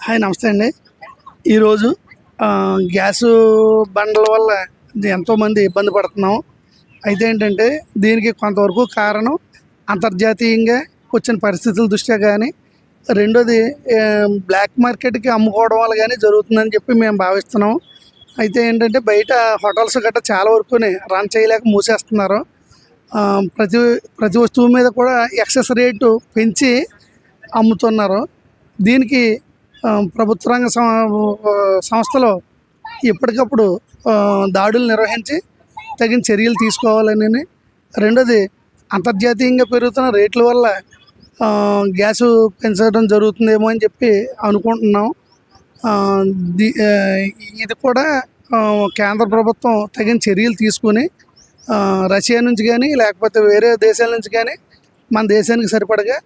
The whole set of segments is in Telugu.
హాయ్ నమస్తే అండి. ఈరోజు గ్యాసు బండల వల్ల ఎంతోమంది ఇబ్బంది పడుతున్నాం. అయితే ఏంటంటే దీనికి కొంతవరకు కారణం అంతర్జాతీయంగా వచ్చిన పరిస్థితుల దృష్ట్యా కానీ, రెండోది బ్లాక్ మార్కెట్కి అమ్ముకోవడం వల్ల కానీ జరుగుతుందని చెప్పి మేము భావిస్తున్నాం. అయితే ఏంటంటే బయట హోటల్స్ గట్రా చాలా వరకునే రన్ చేయలేక మూసేస్తున్నారు. ప్రతి ప్రతి వస్తువు మీద కూడా ఎక్సెస్ రేటు పెంచి అమ్ముతున్నారు. దీనికి ప్రభుత్వ రంగ సంస్థలు ఎప్పటికప్పుడు దాడులు నిర్వహించి తగిన చర్యలు తీసుకోవాలని, రెండోది అంతర్జాతీయంగా పెరుగుతున్న రేట్ల వల్ల గ్యాసు పెంచడం జరుగుతుందేమో అని చెప్పి అనుకుంటున్నాం. ఇది కూడా కేంద్ర ప్రభుత్వం తగిన చర్యలు తీసుకుని రష్యా నుంచి కానీ లేకపోతే వేరే దేశాల నుంచి కానీ మన దేశానికి సరిపడగా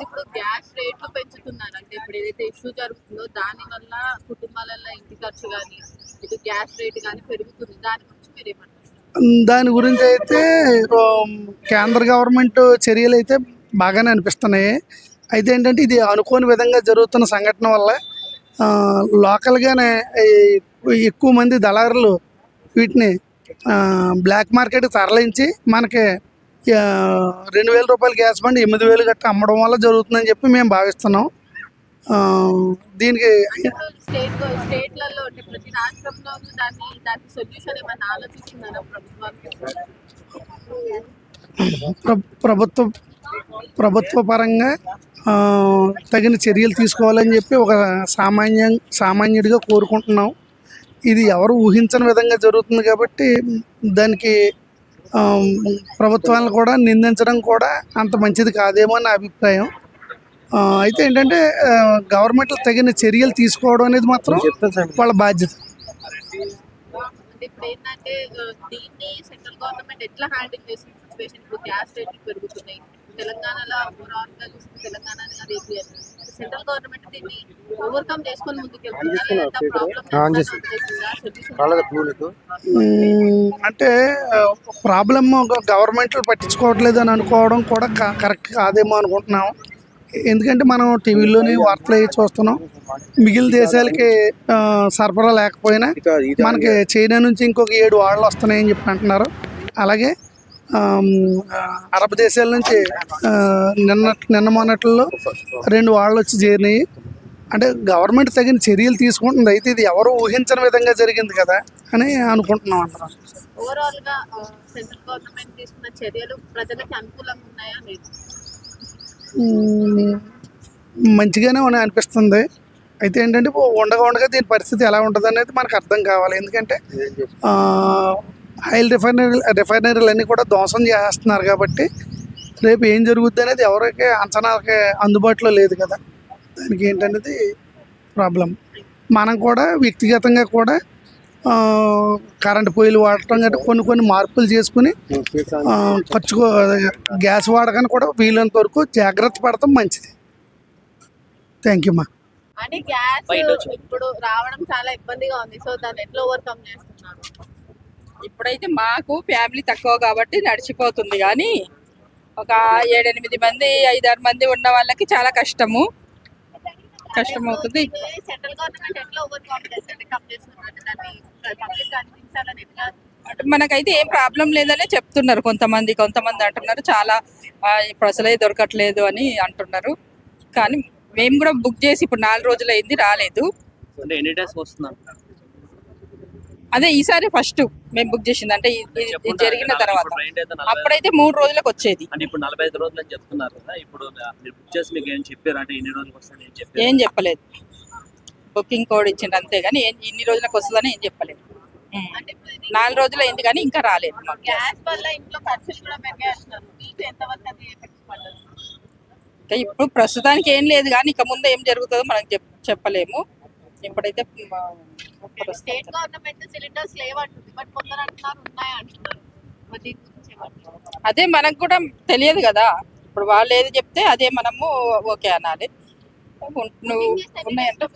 ఇప్పుడు గ్యాస్ రేట్లు పెంచుతున్నారు. అంటే ఇప్పుడు ఏదైతే ఇష్యూ జరుగుతుందో దాని వల్ల కుటుంబాలలో ఇంటి ఖర్చు కానీ ఇటు గ్యాస్ రేట్ కానీ పెరుగుతుంది. దాని గురించి మీరు ఏమంటారు? దాని గురించి అయితే కేంద్ర గవర్నమెంట్ చర్యలు అయితే బాగానే అనిపిస్తున్నాయి. అయితే ఏంటంటే ఇది అనుకోని విధంగా జరుగుతున్న సంఘటన వల్ల లోకల్గానే ఎక్కువ మంది దళారులు వీటిని బ్లాక్ మార్కెట్కి తరలించి మనకి 2,000 రూపాయల గ్యాస్ బండి 8,000 గట్రా అమ్మడం వల్ల జరుగుతుందని చెప్పి మేము భావిస్తున్నాం. దీనికి స్టేట్లలో ప్రతి రాష్ట్రంలో దానికి సొల్యూషన్ ఏమైనా ఆలోచిస్తున్నారా ప్రభుత్వ పరంగా తగిన చర్యలు తీసుకోవాలని చెప్పి ఒక సామాన్యుడిగా కోరుకుంటున్నాం. ఇది ఎవరు ఊహించని విధంగా జరుగుతుంది కాబట్టి దానికి ప్రభుత్వాలను కూడా నిందించడం కూడా అంత మంచిది కాదేమో అని నా అభిప్రాయం. అయితే ఏంటంటే గవర్నమెంట్ తగిన చర్యలు తీసుకోవడం అనేది మాత్రం వాళ్ళ బాధ్యత. ఇప్పుడు ఏంటంటే దీన్ని సెంట్రల్ గవర్నమెంట్ ఎట్లా హ్యాండిల్ చేసిన సిచ్యువేషన్? ఇప్పుడు గ్యాస్ రేట్లు పెరుగుతున్నాయి. తెలంగాణలో ఓవరాల్గా చూస్తే తెలంగాణ సెంట్రల్ గవర్నమెంట్ దీన్ని ఓవర్కమ్ చేసుకొని అంటే ప్రాబ్లమ్ గవర్నమెంట్లు పట్టించుకోవట్లేదు అని అనుకోవడం కూడా కరెక్ట్ కాదేమో అనుకుంటున్నాం. ఎందుకంటే మనం టీవీలోని వార్తలు అవి చూస్తున్నాం. మిగిలిన దేశాలకి సరఫరా లేకపోయినా మనకి చైనా నుంచి ఇంకొక 7 వాడలు వస్తున్నాయని చెప్పి అంటున్నారు. అలాగే అరబ్ దేశాల నుంచి నిన్న మొన్నట్లో 2 వాడలు వచ్చి చేరినాయి. అంటే గవర్నమెంట్ తగిన చర్యలు తీసుకుంటుంది. అయితే ఇది ఎవరు ఊహించని విధంగా జరిగింది కదా అని అనుకుంటున్నాం అందరం. ఓవరాల్గా సెంట్రల్ గవర్నమెంట్ తీసుకున్న చర్యలు ప్రజలకు అనుకూలంగా ఉన్నాయా? మంచిగానే అనిపిస్తుంది. అయితే ఏంటంటే ఉండగా దీని పరిస్థితి ఎలా ఉంటుంది అనేది మనకు అర్థం కావాలి. ఎందుకంటే ఆయిల్ రిఫైనరీలు అన్నీ కూడా ధ్వంసం చేస్తున్నారు కాబట్టి రేపు ఏం జరుగుద్ది అనేది ఎవరికి అంచనాలకి అందుబాటులో లేదు కదా. దానికి ఏంటనేది ప్రాబ్లం. మనం కూడా వ్యక్తిగతంగా కూడా కరెంటు పొయ్యిలు వాడటం గట్రా కొన్ని మార్పులు చేసుకుని గ్యాస్ వాడకాన్ని కూడా వీలైనంత వరకు జాగ్రత్త పడటం మంచిది. థ్యాంక్ యూ మా. అంటే గ్యాస్ ఇప్పుడు రావడం చాలా ఇబ్బందిగా ఉంది. సో దాన్ని ఎట్లా ఓవర్కమ్ చేస్తున్నారు? ఇప్పుడైతే మాకు ఫ్యామిలీ తక్కువ కాబట్టి నడిచిపోతుంది, కానీ ఒక 7-8 మంది 5-6 మంది ఉన్న వాళ్ళకి చాలా కష్టం అవుతుంది. సెంట్రల్ గవర్నమెంట్ ఎట్లా ఓవర్కమ్ అంటే మనకైతే ఏం ప్రాబ్లం లేదనే చెప్తున్నారు కొంతమంది అంటున్నారు. చాలా ఇప్పుడు అసలే దొరకట్లేదు అని అంటున్నారు. కానీ మేము కూడా బుక్ చేసి ఇప్పుడు 4 రోజులు అయింది, రాలేదు. అదే ఈసారి ఫస్ట్ మేము బుక్ చేసింది. అంటే ఇది జరిగిన తర్వాత అప్పుడైతే 3 రోజులకు వచ్చేది. ఇప్పుడు 45 రోజులు అని చెప్తున్నారు కదా. ఇప్పుడు మీరు బుక్ చేసి మీకు ఏం చెప్పారు? అంటే ఎన్ని రోజులకు వస్తుంది ఏం చెప్పలేదు. బుకింగ్ కోడ్ ఇచ్చిండు అంతేగాని ఇన్ని రోజులకు వస్తుందని ఏం చెప్పలేదు. 4 రోజులు అయింది కానీ ఇంకా రాలేదు. గ్యాస్ వల్ల ఇంట్లో ఖర్చులు కూడా పెరిగేస్తున్నారు. మీకు ఎంతవరకు ఇప్పుడు ప్రస్తుతానికి ఏం లేదు, కానీ ఇక ముందు ఏం జరుగుతుందో మనకు చెప్పలేము. ఇప్పుడైతే స్టేట్ గవర్నమెంట్ సిలిండర్స్ లేవంటుంది, బట్ కొందరు అంటున్నారు ఉన్నాయి అంటున్నారు. అదే మనకు కూడా తెలియదు కదా. ఇప్పుడు వాళ్ళు ఏది చెప్తే అదే మనము ఓకే అనాలి. నువ్వు ఉన్నాయంటే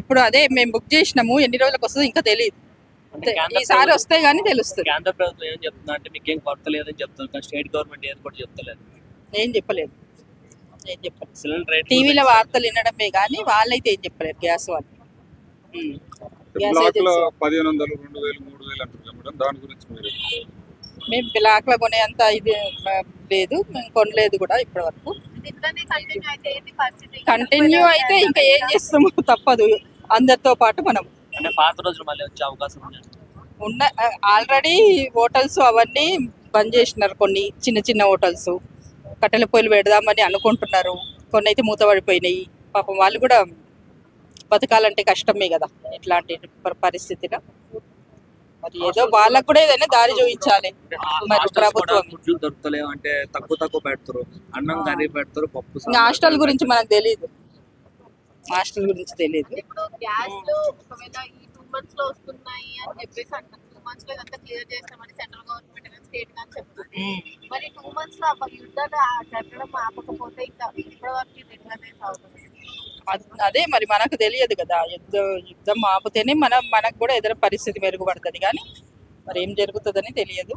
ఇప్పుడు అదే మేము బుక్ చేసినాము, ఎన్ని రోజులకు వస్తుందో ఇంకా తెలియదు. ఈసారి వస్తాయి కానీ తెలుస్తుంది. కేంద్ర ప్రభుత్వం ఏం చెప్తున్నా అంటే మీకు ఏం కొరత లేదని చెప్తున్నారు, స్టేట్ గవర్నమెంట్ ఏది కూడా చెప్తలేదు. ఏం చెప్పలేదు. ఏం చెప్పలేదు. సిలిండర్ రేట్ టీవీలో వార్తలు వినడమే కానీ వాళ్ళైతే ఏం చెప్పలేరు గ్యాస్ వాళ్ళు. గ్యాస్ బ్లాక్ లో ఏజెన్సీ 1500, 2000, 3000 అంటారు మేడం. దాని గురించి మీరు మేము బ్లాక్లో కొనేంత ఇది లేదు, మేము కొనలేదు కూడా ఇప్పటి వరకు. ఇది ఇట్లానే కంటిన్యూ అయితే ఏంటి పరిస్థితి? కంటిన్యూ అయితే ఇంకా ఏం చేస్తాము, తప్పదు అందరితో పాటు మనం. అంటే పాత రోజులు మళ్ళీ వచ్చే అవకాశం ఉంది. ఉన్న ఆల్రెడీ హోటల్స్ అవన్నీ బంద్ చేసినారు, కొన్ని చిన్న చిన్న హోటల్స్ కట్టెల పొయ్యిలు పెడదామని అనుకుంటున్నారు, కొన్ని అయితే మూతపడిపోయినాయి. పాపం వాళ్ళు కూడా బతకాలంటే కష్టమే కదా ఇట్లాంటి పరిస్థితిలో. మరి ఏదో వాళ్ళకు కూడా ఏదైనా దారి చూపించాలి మరి ప్రభుత్వం. ఫుడ్లు దొరుకుతలేవు అంటే తక్కువ పెడతారు, అన్నం కర్రీ పెడతారు, పప్పు ఇంకా హాస్టల్ గురించి మనకు తెలియదు, హాస్టల్ గురించి తెలియదు. ఇప్పుడు గ్యాస్ లో ఒకవేళ ఈ 2 months లో వస్తున్నాయి అని చెప్పేసి అంటారు. 2 months లో ఇదంతా క్లియర్ చేస్తామని సెంట్రల్ గవర్నమెంట్ కానీ స్టేట్ కానీ చెప్తుంది. మరి 2 months లో యుద్ధాలు జరగడం ఆపకపోతే ఇంకా ఇప్పటి వరకు ఇది ఎట్లనే సాగుతుంది? అదే మరి మనకు తెలియదు కదా, యుద్ధం ఆపితేనే మనకు కూడా ఏదైనా పరిస్థితి మెరుగుపడుతుంది, కానీ మరి ఏం జరుగుతుందని తెలియదు.